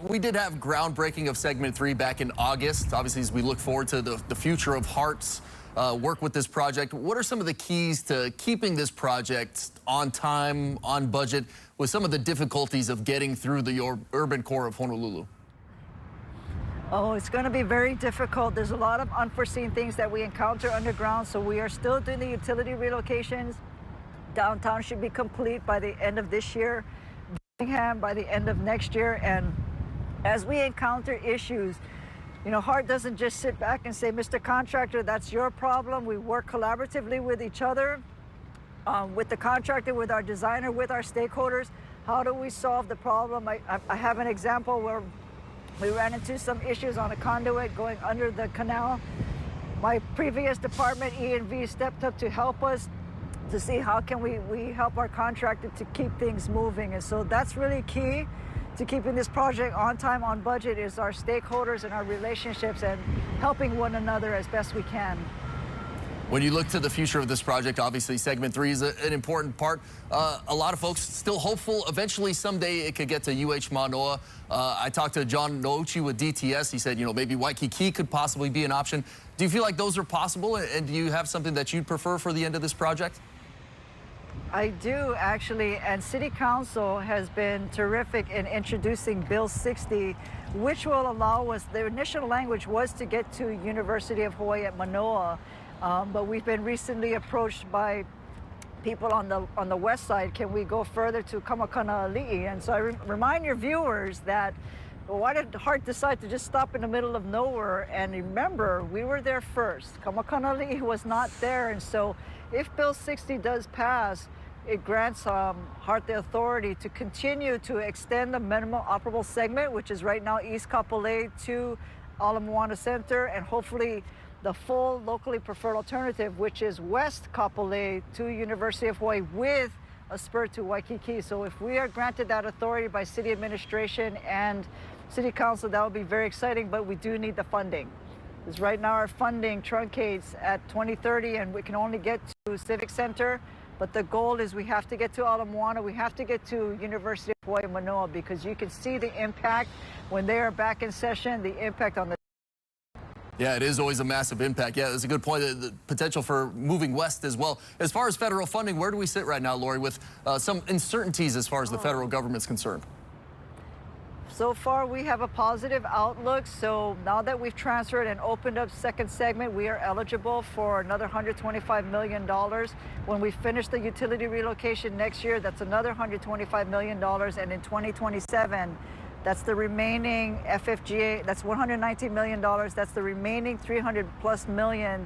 we did have groundbreaking of segment 3 back in August. Obviously, as we look forward to the future of Hart's work with this project, what are some of the keys to keeping this project on time, on budget, with some of the difficulties of getting through the urban core of Honolulu? Oh, it's going to be very difficult. There's a lot of unforeseen things that we encounter underground, so we are still doing the utility relocations. Downtown should be complete by the end of this year, Birmingham by the end of next year, and as we encounter issues, you know, Hart doesn't just sit back and say, Mr. Contractor, that's your problem. We work collaboratively with each other, with the contractor, with our designer, with our stakeholders. How do we solve the problem? I have an example where we ran into some issues on a conduit going under the canal. My previous department, E&V, stepped up to help us to see how can we help our contractor to keep things moving. And so that's really key to keeping this project on time, on budget, is our stakeholders and our relationships and helping one another as best we can. When you look to the future of this project, obviously segment 3 is an important part. A lot of folks still hopeful eventually someday it could get to UH Manoa. I talked to John Nouchi with DTS. He said, you know, maybe Waikiki could possibly be an option. Do you feel like those are possible? And do you have something that you'd prefer for the end of this project? I do, actually, and City Council has been terrific in introducing Bill 60, which will allow us, the initial language was to get to University of Hawaii at Manoa, but we've been recently approached by people on the west side. Can we go further to Kamakana'ali'i? And so I remind your viewers that, well, why did Hart decide to just stop in the middle of nowhere? And remember, we were there first. Kamakana'ali'i was not there, and so if Bill 60 does pass, it grants Hart the authority to continue to extend the minimum operable segment, which is right now East Kapolei to Ala Moana Center, and hopefully the full locally preferred alternative, which is West Kapolei to University of Hawaii with a spur to Waikiki. So if we are granted that authority by city administration and city council, that would be very exciting, but we do need the funding. Because right now our funding truncates at 2030 and we can only get to Civic Center, but the goal is we have to get to Ala Moana, we have to get to University of Hawaii Manoa, because you can see the impact when they are back in session, the impact on the... Yeah, it is always a massive impact. Yeah, that's a good point, the potential for moving west as well. As far as federal funding, where do we sit right now, Lori, with some uncertainties as far as the federal government's concerned? So far, we have a positive outlook. So now that we've transferred and opened up second segment, we are eligible for another $125 million. When we finish the utility relocation next year, that's another $125 million. And in 2027, that's the remaining FFGA, that's $119 million. That's the remaining $300+ million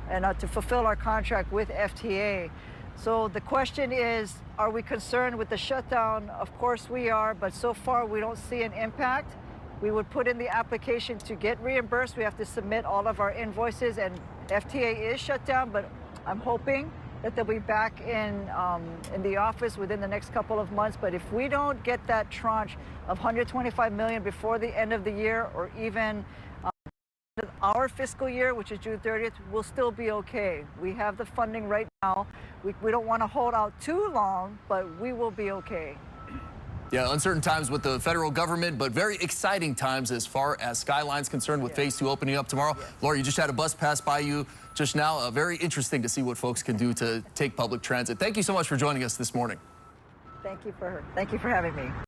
and to fulfill our contract with FTA. So the question is, are we concerned with the shutdown? Of course we are, but so far we don't see an impact. We would put in the application to get reimbursed. We have to submit all of our invoices, and FTA is shut down, but I'm hoping that they'll be back in the office within the next couple of months. But if we don't get that tranche of $125 million before the end of the year, or even our fiscal year, which is June 30th, we'll still be okay. We have the funding right now. We don't want to hold out too long, but we will be okay. Yeah, uncertain times with the federal government, but very exciting times as far as Skyline's concerned with Phase 2 opening up tomorrow. Lori, you just had a bus pass by you just now. Very interesting to see what folks can do to take public transit. Thank you so much for joining us this morning. Thank you for having me.